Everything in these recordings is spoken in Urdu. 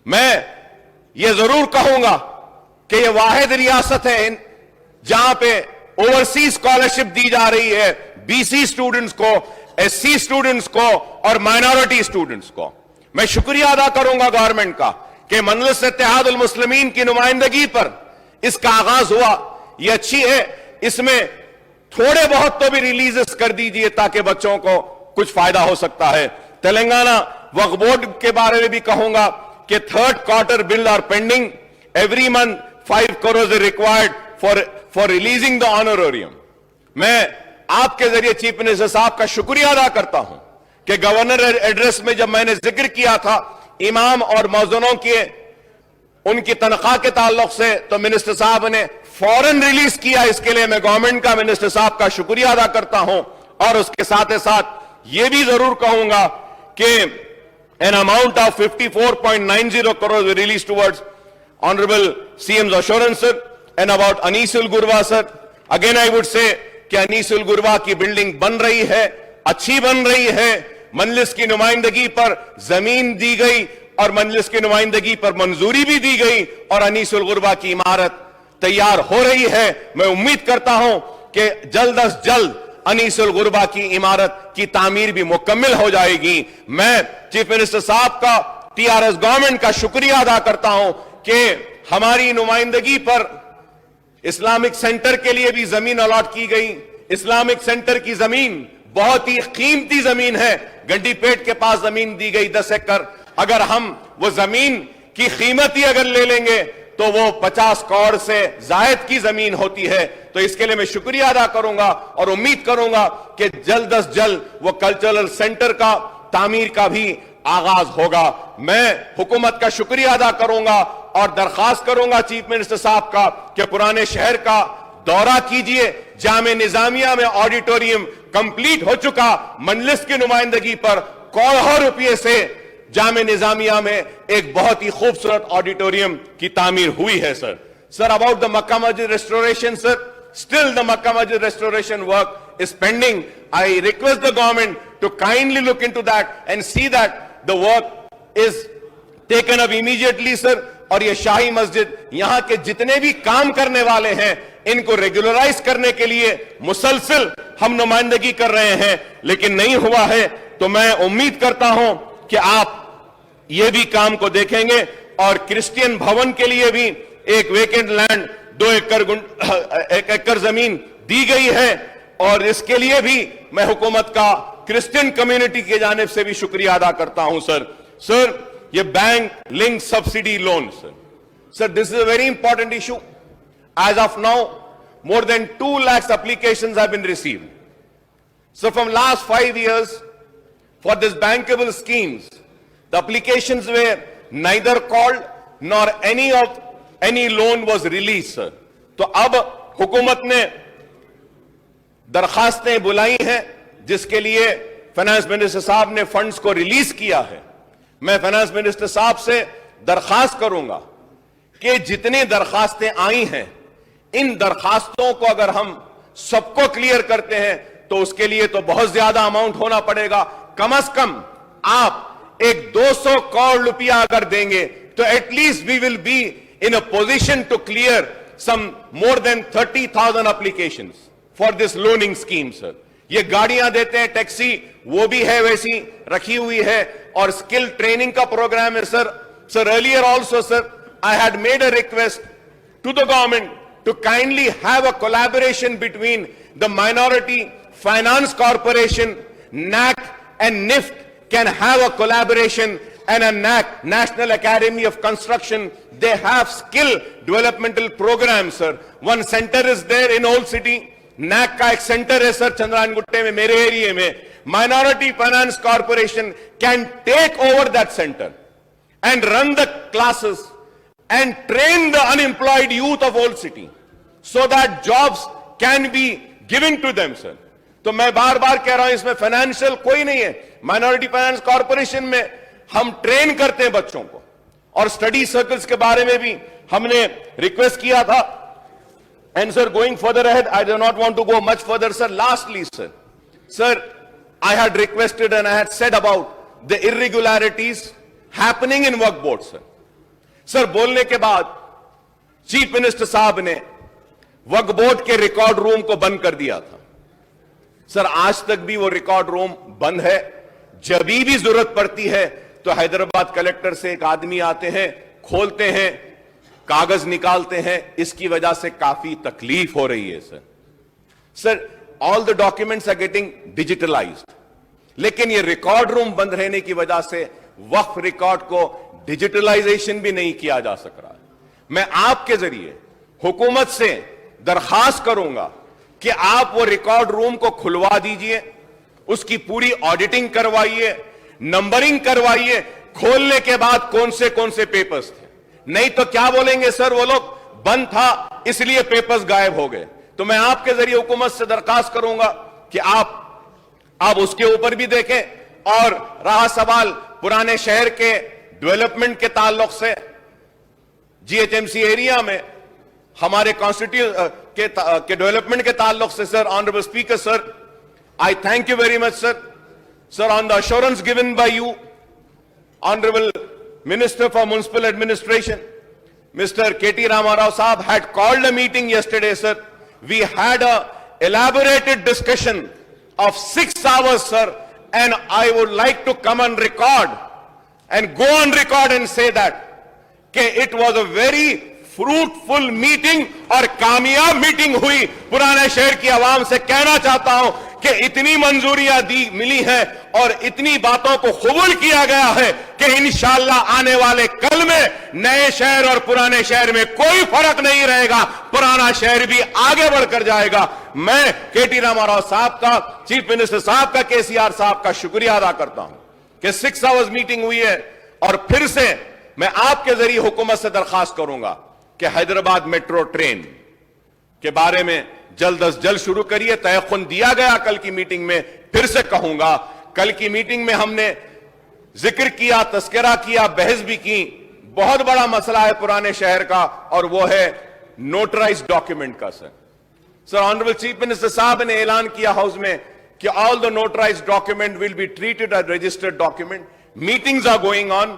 میں یہ ضرور کہوں گا کہ یہ واحد ریاست ہے جہاں پہ اوورسیز اسکالرشپ دی جا رہی ہے بی سی اسٹوڈنٹس کو, ایس سی اسٹوڈنٹس کو اور مائنورٹی اسٹوڈنٹس کو. میں شکریہ ادا کروں گا گورنمنٹ کا کہ مجلس اتحاد المسلمین کی نمائندگی پر اس کا آغاز ہوا. یہ اچھی ہے, اس میں تھوڑے بہت تو بھی ریلیزز کر دیجئے تاکہ بچوں کو کچھ فائدہ ہو سکتا ہے. تلنگانہ وقف بورڈ کے بارے میں بھی کہوں گا کہ third quarter bill are pending. Every month 5 crores are required for releasing the honorarium. میں آپ کے ذریعے چیف منسٹر صاحب کا شکریہ ادا کرتا ہوں کہ گورنر ایڈریس میں جب میں نے ذکر کیا تھا امام اور مؤذنوں کے ان کی تنخواہ کے تعلق سے تو منسٹر صاحب نے فوراً ریلیز کیا. اس کے لیے میں گورنمنٹ کا, منسٹر صاحب کا شکریہ ادا کرتا ہوں. اور اس کے ساتھ ساتھ یہ بھی ضرور کہوں گا کہ an amount of 54.90 crores were released towards Honorable CM's assurance, sir, and about Anisul Gurwa, sir. Again, I would say کہ انیسل گروا کی بلڈنگ بن رہی ہے, اچھی بن رہی ہے. مجلس کی نمائندگی پر زمین دی گئی اور مجلس کی نمائندگی پر منظوری بھی دی گئی اور انیسل گروا کی عمارت تیار ہو رہی ہے. میں امید کرتا ہوں کہ جلد از جلد انیسل گروا کی عمارت کی تعمیر بھی مکمل ہو جائے گی. میں چیف منسٹر صاحب کا, ٹی آر ایس گورنمنٹ کا شکریہ ادا کرتا ہوں کہ ہماری نمائندگی پر اسلامک سینٹر کے لیے بھی زمین الاٹ کی گئی. اسلامک سینٹر کی زمین بہت ہی قیمتی زمین ہے. گنڈی پیٹ کے پاس زمین دی گئی 10 ایکڑ. اگر ہم وہ زمین کی قیمت ہی اگر لے لیں گے تو وہ 50 کروڑ سے زائد کی زمین ہوتی ہے. تو اس کے لیے میں شکریہ ادا کروں گا اور امید کروں گا کہ جلد از جلد وہ کلچرل سینٹر کا تعمیر کا بھی آغاز ہوگا. میں حکومت کا شکریہ ادا کروں گا اور درخواست کروں گا چیف منسٹر صاحب کا کہ پرانے شہر کا دورہ کیجئے. جامع نظامیہ میں آڈیٹوریم کمپلیٹ ہو چکا. مجلس کی نمائندگی پر کروڑوں روپے سے جامع نظامیہ میں ایک بہت ہی خوبصورت آڈیٹوریم کی تعمیر ہوئی ہے. سر about the Makkah Masjid restoration, sir, still the Makkah Masjid restoration work is pending. I request the government to kindly look into that and see that the work is taken up immediately, sir. اور یہ شاہی مسجد یہاں کے جتنے بھی کام کرنے والے ہیں ان کو ریگولرائز کرنے کے لیے مسلسل ہم نمائندگی کر رہے ہیں لیکن نہیں ہوا ہے. تو میں امید کرتا ہوں کہ آپ یہ بھی کام کو دیکھیں گے. اور کرسچین بھون کے لیے بھی ایک ویکنٹ لینڈ 2 ایکڑ زمین دی گئی ہے اور اس کے لیے بھی میں حکومت کا کرسچین کمیونٹی کی جانب سے بھی شکریہ ادا کرتا ہوں. سر یہ bank link subsidy loan, sir this is a very important issue. As of now, more than 2 lakhs applications have been received. So from last 5 years, for this bankable schemes, the applications were neither called nor any loan was released, sir. تو اب حکومت نے درخواستیں بلائی ہیں جس کے لیے فائنانس منسٹر صاحب نے فنڈز کو ریلیز کیا ہے. میں فائنانس منسٹر صاحب سے درخواست کروں گا کہ جتنے درخواستیں آئی ہیں ان درخواستوں کو اگر ہم سب کو کلیئر کرتے ہیں تو اس کے لیے تو بہت زیادہ اماؤنٹ ہونا پڑے گا. کم از کم آپ ایک 200 کروڑ روپیہ اگر دیں گے تو at least we will be in a position to clear some more than 30,000 applications for this loaning scheme, sir. یہ گاڑیاں دیتے ہیں ٹیکسی وہ بھی ہے ویسی رکھی ہوئی ہے اور اسکل ٹریننگ کا پروگرام ہے. سر earlier also, sir, I had made a request to the government to kindly have a collaboration between the Minority Finance Corporation, NAC and NIFT can have a collaboration, and a NAC, National Academy of Construction, they have skill developmental programs, sir. One center is there in Old City. NAC کا ایک سینٹر ہے سر چندران گٹے میں میرے ایریے میں. Minority Finance Corporation can take over that center and run the classes and train the unemployed youth of Old City so that jobs can be given to them, sir. تو میں بار بار کہہ رہا ہوں اس میں فائنینشیل کوئی نہیں ہے. Minority Finance Corporation میں ہم ٹرین کرتے ہیں بچوں کو اور اسٹڈی سرکلز کے بارے میں بھی ہم نے ریکویسٹ کیا تھا. And sir, going further ahead, I do not want to go much further, sir. Lastly, sir, I had requested and I had said about the irregularities happening in work board, sir. سر بولنے کے بعد چیف منسٹر صاحب نے وقف بورڈ کے ریکارڈ روم کو بند کر دیا تھا. سر آج تک بھی وہ ریکارڈ روم بند ہے. جب بھی ضرورت پڑتی ہے تو حیدرآباد کلکٹر سے ایک آدمی آتے ہیں, کھولتے ہیں, کاغذ نکالتے ہیں. اس کی وجہ سے کافی تکلیف ہو رہی ہے سر. all the documents are getting digitalized. لیکن یہ ریکارڈ روم بند رہنے کی وجہ سے وقف ریکارڈ کو ڈیجیٹلائزیشن بھی نہیں کیا جا سک رہا. میں آپ کے ذریعے حکومت سے درخواست کروں گا کہ آپ وہ ریکارڈ روم کو کھلوا دیجئے, اس کی پوری آڈیٹنگ کروائیے, نمبرنگ کروائیے, کھولنے کے بعد کون سے پیپرز تھے. نہیں تو کیا بولیں گے سر, وہ لوگ بند تھا اس لیے پیپرز غائب ہو گئے. تو میں آپ کے ذریعے حکومت سے درخواست کروں گا کہ آپ اس کے اوپر بھی دیکھیں. اور رہا سوال پرانے شہر کے ڈیولپمنٹ کے تعلق سے, G H M C area میں ہمارے کے ڈیولپمنٹ کے تعلق سے sir, honourable speaker sir, I thank you very much sir. Sir, on the assurance given by you, Honorable Minister for Municipal Administration, Mr. K.T. Rama Rao Saab had called a meeting yesterday sir. We had a elaborated discussion of 6 hours sir, and I would like to come on record and go on record and say that it was a very fruitful meeting اور کامیاب میٹنگ ہوئی. پرانے شہر کی عوام سے کہنا چاہتا ہوں کہ اتنی منظوریاں ملی ہیں اور اتنی باتوں کو قبول کیا گیا ہے کہ انشاءاللہ آنے والے کل میں نئے شہر اور پرانے شہر میں کوئی فرق نہیں رہے گا. پرانا شہر بھی آگے بڑھ کر جائے گا. میں کے ٹی راما راؤ صاحب کا, چیف منسٹر صاحب کا, کے سی آر صاحب کا شکریہ ادا کرتا ہوں کہ 6 hours میٹنگ ہوئی ہے. اور پھر سے میں آپ کے ذریعے حکومت سے درخواست کروں گا کہ حیدرآباد میٹرو ٹرین کے بارے میں جلد از جلد شروع کریے. تیقن دیا گیا کل کی میٹنگ میں, پھر سے کہوں گا کل کی میٹنگ میں ہم نے ذکر کیا, تذکرہ کیا, بحث بھی کی. بہت بڑا مسئلہ ہے پرانے شہر کا اور وہ ہے نوٹرائزڈ ڈاکیومنٹ کا سر. آنریبل چیف منسٹر صاحب نے اعلان کیا ہاؤس میں کہ all the notarized document will be treated as registered document. Meetings are going on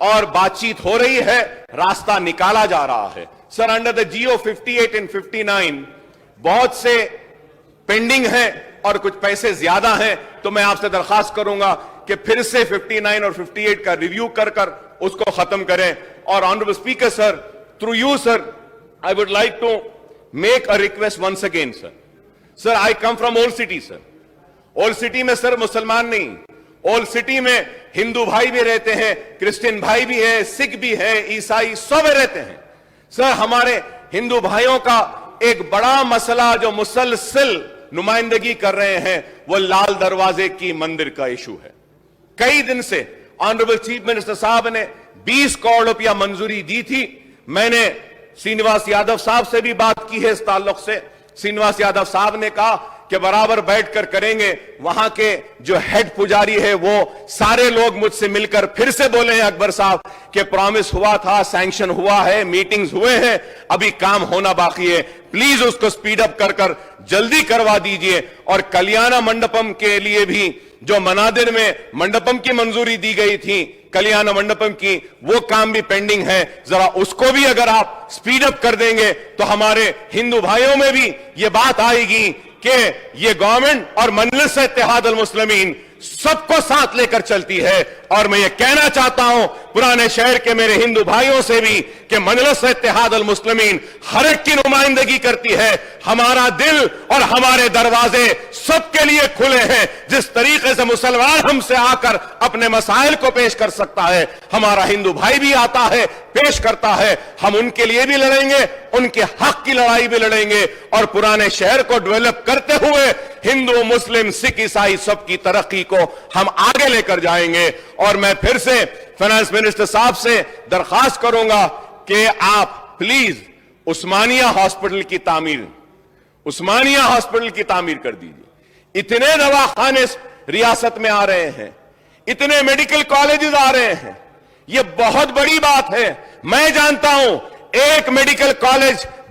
اور بات چیت ہو رہی ہے, راستہ نکالا جا رہا ہے. سر انڈر دا GO 58 and 59 بہت سے پینڈنگ ہیں اور کچھ پیسے زیادہ ہیں. تو میں آپ سے درخواست کروں گا کہ پھر سے 59 اور 58 کا ریویو کر اس کو ختم کریں. اور honourable speaker sir, through you sir, I would like to make a request once again sir. Sir I come from old city sir. Old city میں سر مسلمان نہیں, اولڈ سٹی میں ہندو بھائی بھی رہتے ہیں, کرسچن بھائی بھی ہے, سکھ بھی ہے, عیسائی سب رہتے ہیں. سر ہمارے ہندو بھائیوں کا ایک بڑا مسئلہ جو مسلسل نمائندگی کر رہے ہیں وہ لال دروازے کی مندر کا ایشو ہے. کئی دن سے آنریبل چیف منسٹر صاحب نے 20 کروڑ روپیہ منظوری دی تھی. میں نے سرینواس یادو صاحب سے بھی بات کی ہے اس تعلق سے. سرینواس یادو صاحب نے کہا کہ برابر بیٹھ کر کریں گے. وہاں کے جو ہیڈ پجاری ہے وہ سارے لوگ مجھ سے مل کر پھر سے بولے ہیں اکبر صاحب کہ پرامس ہوا تھا, سینکشن ہوا ہے, میٹنگز ہوئے ہیں, ابھی کام ہونا باقی ہے. پلیز اس کو سپیڈ اپ کر جلدی کروا دیجئے. اور کلیانہ منڈپم کے لیے بھی جو منادر میں منڈپم کی منظوری دی گئی تھی, کلیانہ منڈپم کی, وہ کام بھی پینڈنگ ہے. ذرا اس کو بھی اگر آپ سپیڈ اپ کر دیں گے تو ہمارے ہندو بھائیوں میں بھی یہ بات آئے گی کہ یہ گورنمنٹ اور مجلس اتحاد المسلمین سب کو ساتھ لے کر چلتی ہے. اور میں یہ کہنا چاہتا ہوں پرانے شہر کے میرے ہندو بھائیوں سے بھی کہ مجلس اتحاد المسلمین ہر ایک کی نمائندگی کرتی ہے. ہمارا دل اور ہمارے دروازے سب کے لیے کھلے ہیں. جس طریقے سے مسلمان ہم سے آ کر اپنے مسائل کو پیش کر سکتا ہے, ہمارا ہندو بھائی بھی آتا ہے, پیش کرتا ہے. ہم ان کے لیے بھی لڑیں گے, ان کے حق کی لڑائی بھی لڑیں گے. اور پرانے شہر کو ڈیولپ کرتے ہوئے ہندو, مسلم, سکھ, عیسائی سب کی ترقی کو ہم آگے لے کر جائیں گے. اور میں پھر سے فائنانس منسٹر صاحب سے درخواست کروں گا کہ آپ پلیز عثمانیہ ہاسپٹل کی تعمیر کر دیجیے. اتنے دواخانے ریاست میں آ رہے ہیں, اتنے میڈیکل کالجز آ رہے ہیں, یہ بہت بڑی بات ہے. میں جانتا ہوں ایک medical college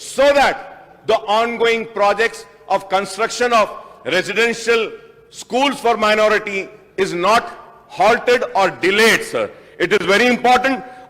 so that the ongoing projects of construction of residential schools for minority is not halted or delayed, sir. It is very important.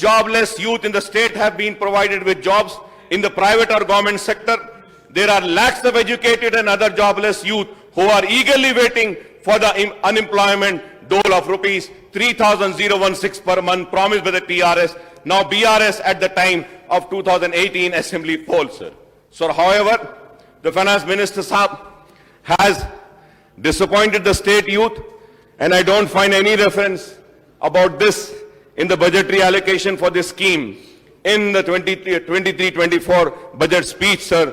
jobless youth in the state have been provided with jobs in the private or government sector. There are lakhs of educated and other jobless youth who are eagerly waiting for the unemployment dole of rupees 3,016 per month promised by the TRS, now BRS at the time of 2018 assembly poll, sir. So, however, the finance minister Saab has disappointed the state youth, and I don't find any reference about this in the budgetary allocation for this scheme in the 23-24 budget speech, sir.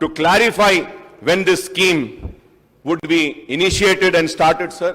to clarify when this scheme would be initiated and started, sir.